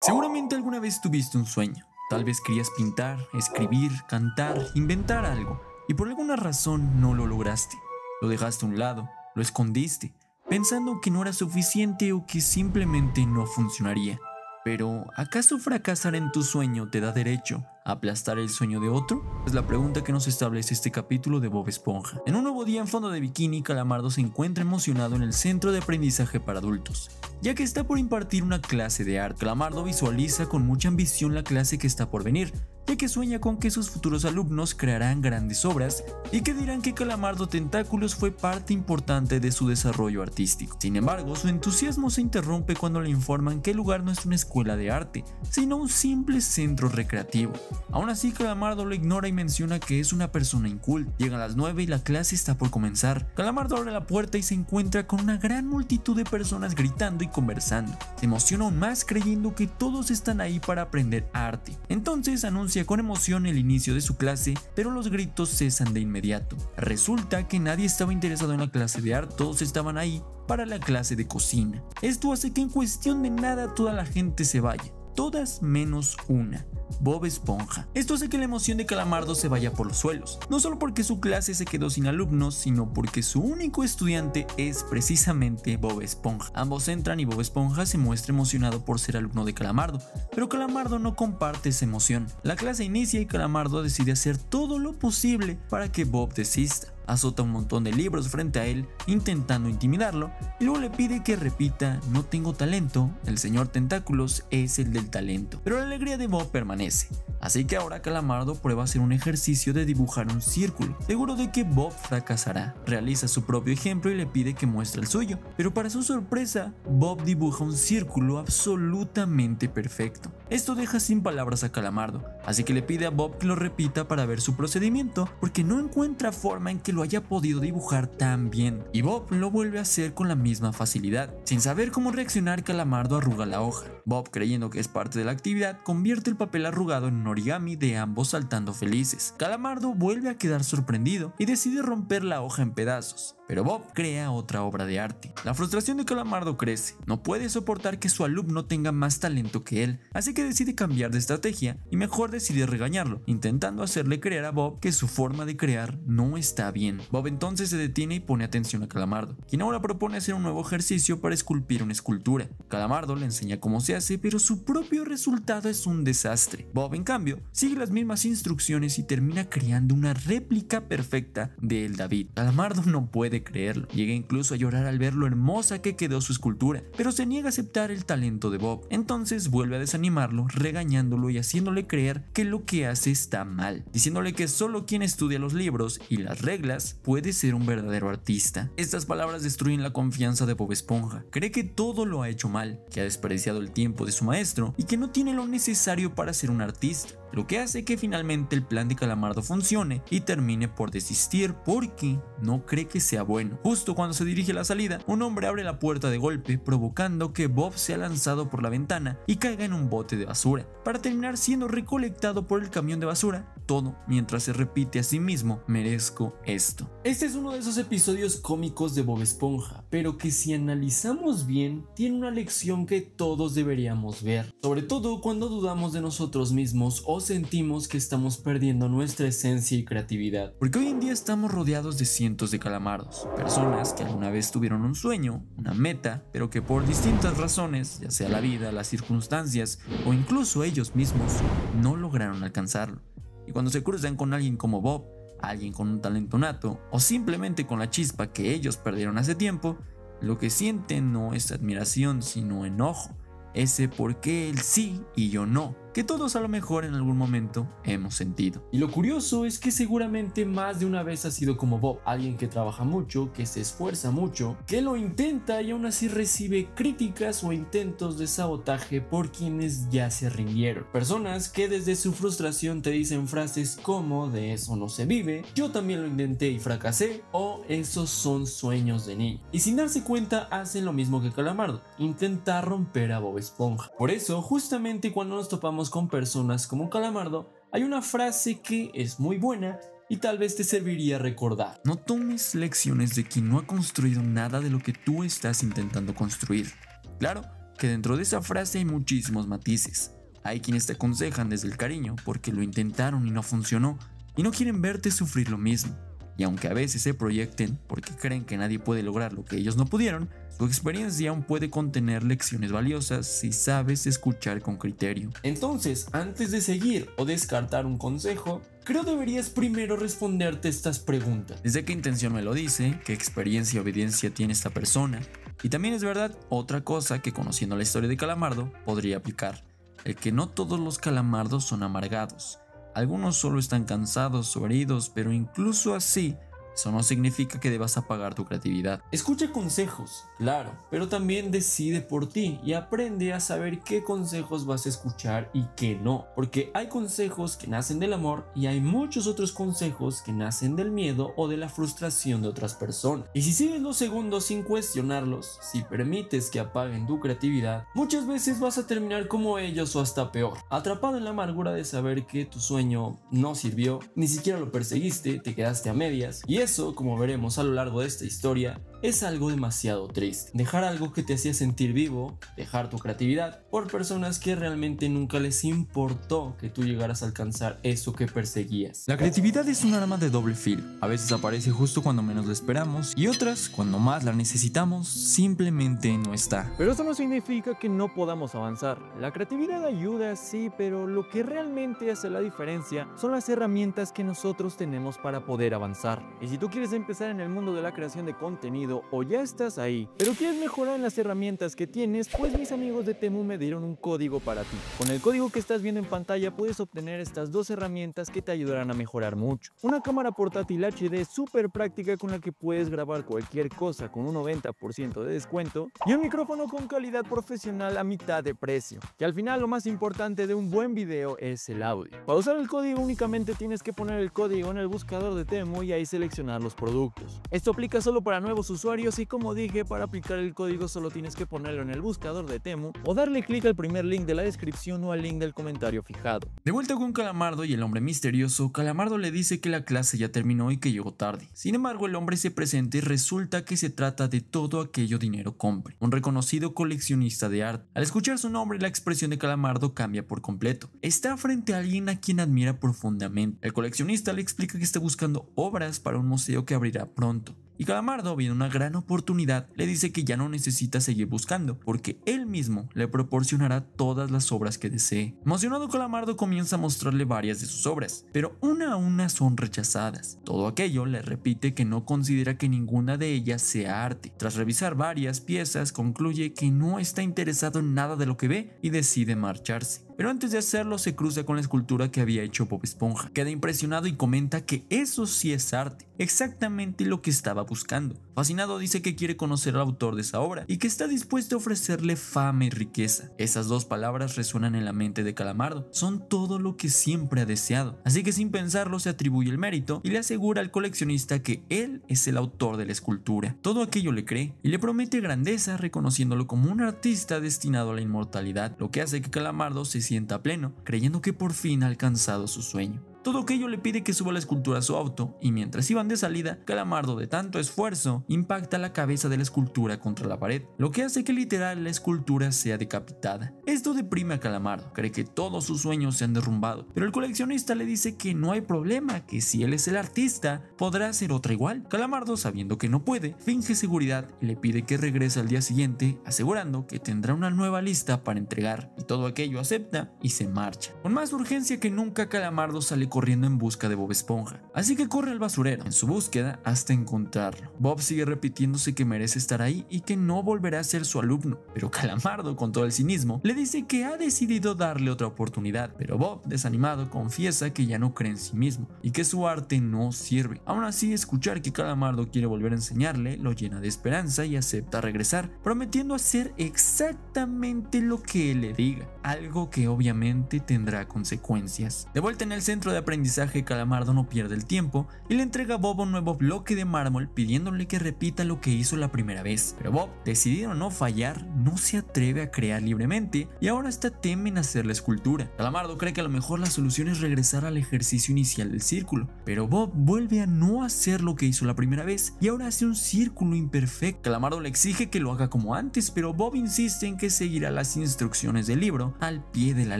Seguramente alguna vez tuviste un sueño. Tal vez querías pintar, escribir, cantar, inventar algo, y por alguna razón no lo lograste. Lo dejaste a un lado, lo escondiste, pensando que no era suficiente o que simplemente no funcionaría. Pero, ¿acaso fracasar en tu sueño te da derecho a aplastar el sueño de otro? Es la pregunta que nos establece este capítulo de Bob Esponja. En un nuevo día en fondo de bikini, Calamardo se encuentra emocionado en el centro de aprendizaje para adultos, ya que está por impartir una clase de arte. Calamardo visualiza con mucha ambición la clase que está por venir, ya que sueña con que sus futuros alumnos crearán grandes obras y que dirán que Calamardo Tentáculos fue parte importante de su desarrollo artístico. Sin embargo, su entusiasmo se interrumpe cuando le informan que el lugar no es una escuela de arte, sino un simple centro recreativo. Aún así, Calamardo lo ignora y menciona que es una persona inculta. Llegan las 9 y la clase está por comenzar. Calamardo abre la puerta y se encuentra con una gran multitud de personas gritando y conversando. Se emociona aún más creyendo que todos están ahí para aprender arte. Entonces anuncia con emoción el inicio de su clase, pero los gritos cesan de inmediato. Resulta que nadie estaba interesado en la clase de arte, todos estaban ahí para la clase de cocina. Esto hace que en cuestión de nada toda la gente se vaya, todas menos una: Bob Esponja. Esto hace que la emoción de Calamardo se vaya por los suelos, no solo porque su clase se quedó sin alumnos, sino porque su único estudiante es precisamente Bob Esponja. Ambos entran y Bob Esponja se muestra emocionado por ser alumno de Calamardo, pero Calamardo no comparte esa emoción. La clase inicia y Calamardo decide hacer todo lo posible para que Bob desista. Azota un montón de libros frente a él, intentando intimidarlo, y luego le pide que repita: no tengo talento, el señor Tentáculos es el del talento. Pero la alegría de Bob permanece, así que ahora Calamardo prueba hacer un ejercicio de dibujar un círculo. Seguro de que Bob fracasará, realiza su propio ejemplo y le pide que muestre el suyo, pero para su sorpresa, Bob dibuja un círculo absolutamente perfecto. Esto deja sin palabras a Calamardo, así que le pide a Bob que lo repita para ver su procedimiento, porque no encuentra forma en que lo haya podido dibujar tan bien, y Bob lo vuelve a hacer con la misma facilidad. Sin saber cómo reaccionar, Calamardo arruga la hoja. Bob, creyendo que es parte de la actividad, convierte el papel arrugado en un origami de ambos saltando felices. Calamardo vuelve a quedar sorprendido y decide romper la hoja en pedazos, pero Bob crea otra obra de arte. La frustración de Calamardo crece, no puede soportar que su alumno tenga más talento que él, así que decide cambiar de estrategia y mejor decide regañarlo, intentando hacerle creer a Bob que su forma de crear no está bien. Bob entonces se detiene y pone atención a Calamardo, quien ahora propone hacer un nuevo ejercicio para esculpir una escultura. Calamardo le enseña cómo se hace, pero su propio resultado es un desastre. Bob, en cambio, sigue las mismas instrucciones y termina creando una réplica perfecta de El David. Calamardo no puede creerlo, llega incluso a llorar al ver lo hermosa que quedó su escultura, pero se niega a aceptar el talento de Bob. Entonces vuelve a desanimarlo, regañándolo y haciéndole creer que lo que hace está mal, diciéndole que solo quien estudia los libros y las reglas puede ser un verdadero artista. Estas palabras destruyen la confianza de Bob Esponja. Cree que todo lo ha hecho mal, que ha desperdiciado el tiempo de su maestro y que no tiene lo necesario para ser un artista, lo que hace que finalmente el plan de Calamardo funcione y termine por desistir porque no cree que sea bueno. Justo cuando se dirige a la salida, un hombre abre la puerta de golpe, provocando que Bob sea lanzado por la ventana y caiga en un bote de basura, para terminar siendo recolectado por el camión de basura, todo mientras se repite a sí mismo: merezco esto. Este es uno de esos episodios cómicos de Bob Esponja, pero que si analizamos bien, tiene una lección que todos deberíamos ver, sobre todo cuando dudamos de nosotros mismos o sentimos que estamos perdiendo nuestra esencia y creatividad. Porque hoy en día estamos rodeados de cientos de calamardos, personas que alguna vez tuvieron un sueño, una meta, pero que por distintas razones, ya sea la vida, las circunstancias o incluso ellos mismos, no lograron alcanzarlo. Y cuando se cruzan con alguien como Bob, alguien con un talento nato o simplemente con la chispa que ellos perdieron hace tiempo, lo que sienten no es admiración sino enojo, ese por qué él sí y yo no, que todos a lo mejor en algún momento hemos sentido. Y lo curioso es que seguramente más de una vez ha sido como Bob, alguien que trabaja mucho, que se esfuerza mucho, que lo intenta y aún así recibe críticas o intentos de sabotaje por quienes ya se rindieron. Personas que desde su frustración te dicen frases como: de eso no se vive, yo también lo intenté y fracasé, o esos son sueños de niño. Y sin darse cuenta hacen lo mismo que Calamardo, intentar romper a Bob Esponja. Por eso, justamente cuando nos topamos con personas como Calamardo, hay una frase que es muy buena y tal vez te serviría recordar: no tomes lecciones de quien no ha construido nada de lo que tú estás intentando construir. Claro, que dentro de esa frase hay muchísimos matices. Hay quienes te aconsejan desde el cariño porque lo intentaron y no funcionó y no quieren verte sufrir lo mismo. Y aunque a veces se proyecten porque creen que nadie puede lograr lo que ellos no pudieron, su experiencia aún puede contener lecciones valiosas si sabes escuchar con criterio. Entonces, antes de seguir o descartar un consejo, creo deberías primero responderte estas preguntas. ¿Desde qué intención me lo dice? ¿Qué experiencia y obediencia tiene esta persona? Y también es verdad otra cosa que, conociendo la historia de Calamardo, podría aplicar: el que no todos los calamardos son amargados. Algunos solo están cansados o heridos, pero incluso así, eso no significa que debas apagar tu creatividad. Escucha consejos, claro, pero también decide por ti y aprende a saber qué consejos vas a escuchar y qué no, porque hay consejos que nacen del amor y hay muchos otros consejos que nacen del miedo o de la frustración de otras personas. Y si sigues los segundos sin cuestionarlos, si permites que apaguen tu creatividad, muchas veces vas a terminar como ellos o hasta peor, atrapado en la amargura de saber que tu sueño no sirvió, ni siquiera lo perseguiste, te quedaste a medias. Y eso, como veremos a lo largo de esta historia, es algo demasiado triste. Dejar algo que te hacía sentir vivo, dejar tu creatividad, por personas que realmente nunca les importó que tú llegaras a alcanzar eso que perseguías. La creatividad es un arma de doble filo. A veces aparece justo cuando menos lo esperamos y otras, cuando más la necesitamos, simplemente no está. Pero eso no significa que no podamos avanzar. La creatividad ayuda, sí, pero lo que realmente hace la diferencia son las herramientas que nosotros tenemos para poder avanzar. Y si tú quieres empezar en el mundo de la creación de contenido, o ya estás ahí, pero quieres mejorar en las herramientas que tienes, pues mis amigos de Temu me dieron un código para ti. Con el código que estás viendo en pantalla puedes obtener estas dos herramientas que te ayudarán a mejorar mucho. Una cámara portátil HD súper práctica con la que puedes grabar cualquier cosa con un 90% de descuento, y un micrófono con calidad profesional a mitad de precio, que al final lo más importante de un buen video es el audio. Para usar el código únicamente tienes que poner el código en el buscador de Temu y ahí seleccionar los productos. Esto aplica solo para nuevos usuarios y, como dije, para aplicar el código solo tienes que ponerlo en el buscador de Temu o darle clic al primer link de la descripción o al link del comentario fijado. De vuelta con Calamardo y el hombre misterioso, Calamardo le dice que la clase ya terminó y que llegó tarde. Sin embargo, el hombre se presenta y resulta que se trata de todo aquello dinero compre, un reconocido coleccionista de arte. Al escuchar su nombre, la expresión de Calamardo cambia por completo. Está frente a alguien a quien admira profundamente. El coleccionista le explica que está buscando obras para un museo que abrirá pronto. Y Calamardo, viendo una gran oportunidad, le dice que ya no necesita seguir buscando, porque él mismo le proporcionará todas las obras que desee. Emocionado, Calamardo comienza a mostrarle varias de sus obras, pero una a una son rechazadas. Todo aquello le repite que no considera que ninguna de ellas sea arte. Tras revisar varias piezas, concluye que no está interesado en nada de lo que ve y decide marcharse. Pero antes de hacerlo se cruza con la escultura que había hecho Bob Esponja. Queda impresionado y comenta que eso sí es arte, exactamente lo que estaba buscando. Fascinado dice que quiere conocer al autor de esa obra y que está dispuesto a ofrecerle fama y riqueza. Esas dos palabras resuenan en la mente de Calamardo, son todo lo que siempre ha deseado. Así que sin pensarlo se atribuye el mérito y le asegura al coleccionista que él es el autor de la escultura. Todo aquello le cree y le promete grandeza, reconociéndolo como un artista destinado a la inmortalidad, lo que hace que Calamardo se sienta pleno, creyendo que por fin ha alcanzado su sueño. Todo aquello le pide que suba la escultura a su auto y mientras iban de salida, Calamardo, de tanto esfuerzo, impacta la cabeza de la escultura contra la pared, lo que hace que literal la escultura sea decapitada. Esto deprime a Calamardo, cree que todos sus sueños se han derrumbado, pero el coleccionista le dice que no hay problema, que si él es el artista, podrá hacer otra igual. Calamardo, sabiendo que no puede, finge seguridad y le pide que regrese al día siguiente, asegurando que tendrá una nueva lista para entregar, y todo aquello acepta y se marcha. Con más urgencia que nunca, Calamardo sale corriendo en busca de Bob Esponja, así que corre al basurero en su búsqueda hasta encontrarlo. Bob sigue repitiéndose que merece estar ahí y que no volverá a ser su alumno, pero Calamardo, con todo el cinismo, le dice que ha decidido darle otra oportunidad, pero Bob, desanimado, confiesa que ya no cree en sí mismo y que su arte no sirve. Aún así, escuchar que Calamardo quiere volver a enseñarle lo llena de esperanza y acepta regresar, prometiendo hacer exactamente lo que él le diga, algo que obviamente tendrá consecuencias. De vuelta en el centro de de aprendizaje, Calamardo no pierde el tiempo y le entrega a Bob un nuevo bloque de mármol pidiéndole que repita lo que hizo la primera vez. Pero Bob, decidido a no fallar, no se atreve a crear libremente y ahora está teme en hacer la escultura. Calamardo cree que a lo mejor la solución es regresar al ejercicio inicial del círculo, pero Bob vuelve a no hacer lo que hizo la primera vez y ahora hace un círculo imperfecto. Calamardo le exige que lo haga como antes, pero Bob insiste en que seguirá las instrucciones del libro al pie de la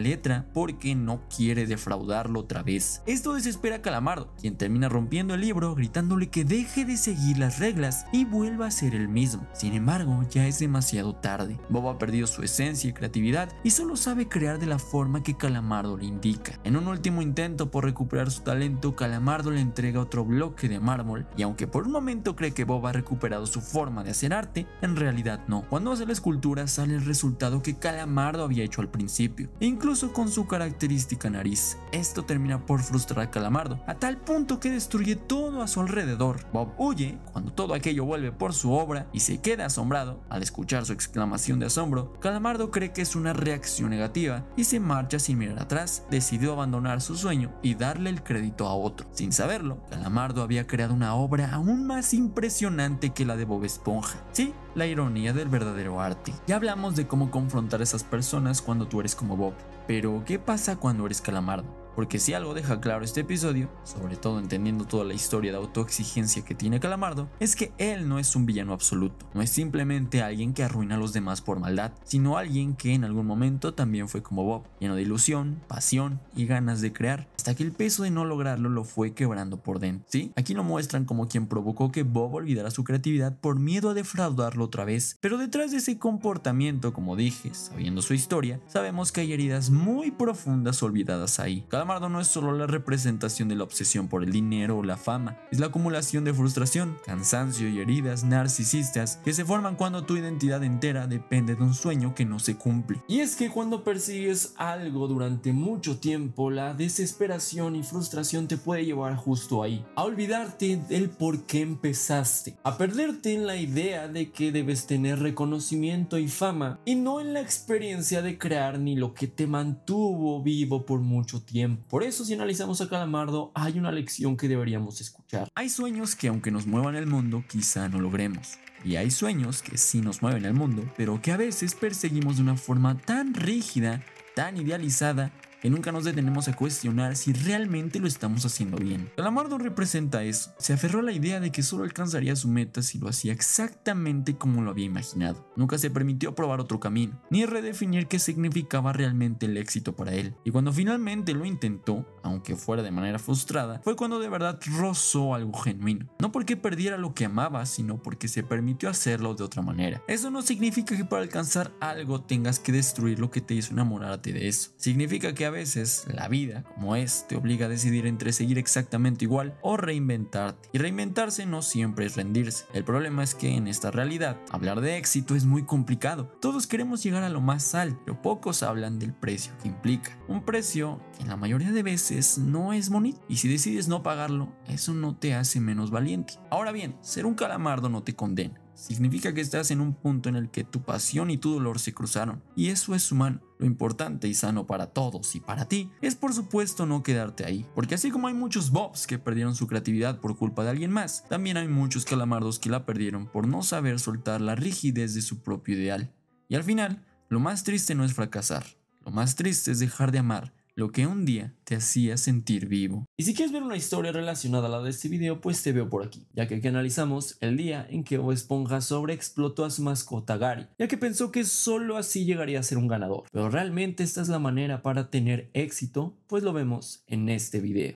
letra porque no quiere defraudarlo otra vez. Esto desespera a Calamardo, quien termina rompiendo el libro gritándole que deje de seguir las reglas y vuelva a ser el mismo. Sin embargo, ya es demasiado tarde. Bob ha perdido su esencia y creatividad y solo sabe crear de la forma que Calamardo le indica. En un último intento por recuperar su talento, Calamardo le entrega otro bloque de mármol y aunque por un momento cree que Bob ha recuperado su forma de hacer arte, en realidad no. Cuando hace la escultura sale el resultado que Calamardo había hecho al principio, incluso con su característica nariz. Esto termina por frustrar a Calamardo, a tal punto que destruye todo a su alrededor. Bob huye cuando todo aquello vuelve por su obra y se queda asombrado. Al escuchar su exclamación de asombro, Calamardo cree que es una reacción negativa y se marcha sin mirar atrás. Decidió abandonar su sueño y darle el crédito a otro. Sin saberlo, Calamardo había creado una obra aún más impresionante que la de Bob Esponja. Sí, la ironía del verdadero arte. Ya hablamos de cómo confrontar a esas personas cuando tú eres como Bob, pero ¿qué pasa cuando eres Calamardo? Porque si algo deja claro este episodio, sobre todo entendiendo toda la historia de autoexigencia que tiene Calamardo, es que él no es un villano absoluto, no es simplemente alguien que arruina a los demás por maldad, sino alguien que en algún momento también fue como Bob, lleno de ilusión, pasión y ganas de crear, hasta que el peso de no lograrlo lo fue quebrando por dentro. ¿Sí? Aquí lo muestran como quien provocó que Bob olvidara su creatividad por miedo a defraudarlo otra vez, pero detrás de ese comportamiento, como dije, sabiendo su historia, sabemos que hay heridas muy profundas olvidadas ahí. Calamardo no es solo la representación de la obsesión por el dinero o la fama, es la acumulación de frustración, cansancio y heridas narcisistas que se forman cuando tu identidad entera depende de un sueño que no se cumple. Y es que cuando persigues algo durante mucho tiempo, la desesperación y frustración te puede llevar justo ahí, a olvidarte del por qué empezaste, a perderte en la idea de que debes tener reconocimiento y fama y no en la experiencia de crear ni lo que te mantuvo vivo por mucho tiempo. Por eso, si analizamos a Calamardo, hay una lección que deberíamos escuchar. Hay sueños que aunque nos muevan el mundo, quizá no logremos. Y hay sueños que sí nos mueven el mundo, pero que a veces perseguimos de una forma tan rígida, tan idealizada, que nunca nos detenemos a cuestionar si realmente lo estamos haciendo bien. Calamardo representa eso. Se aferró a la idea de que solo alcanzaría su meta si lo hacía exactamente como lo había imaginado. Nunca se permitió probar otro camino, ni redefinir qué significaba realmente el éxito para él. Y cuando finalmente lo intentó, aunque fuera de manera frustrada, fue cuando de verdad rozó algo genuino. No porque perdiera lo que amaba, sino porque se permitió hacerlo de otra manera. Eso no significa que para alcanzar algo tengas que destruir lo que te hizo enamorarte de eso. Significa que a veces la vida, como es, te obliga a decidir entre seguir exactamente igual o reinventarte. Y reinventarse no siempre es rendirse. El problema es que en esta realidad, hablar de éxito es muy complicado. Todos queremos llegar a lo más alto, pero pocos hablan del precio que implica. Un precio que en la mayoría de veces no es bonito. Y si decides no pagarlo, eso no te hace menos valiente. Ahora bien, ser un Calamardo no te condena. Significa que estás en un punto en el que tu pasión y tu dolor se cruzaron, y eso es humano. Lo importante y sano para todos y para ti es por supuesto no quedarte ahí, porque así como hay muchos Bobs que perdieron su creatividad por culpa de alguien más, también hay muchos Calamardos que la perdieron por no saber soltar la rigidez de su propio ideal. Y al final, lo más triste no es fracasar, lo más triste es dejar de amar lo que un día te hacía sentir vivo. Y si quieres ver una historia relacionada a la de este video, pues te veo por aquí, ya que aquí analizamos el día en que Bob Esponja sobreexplotó a su mascota Gary, ya que pensó que solo así llegaría a ser un ganador. Pero realmente esta es la manera para tener éxito, pues lo vemos en este video.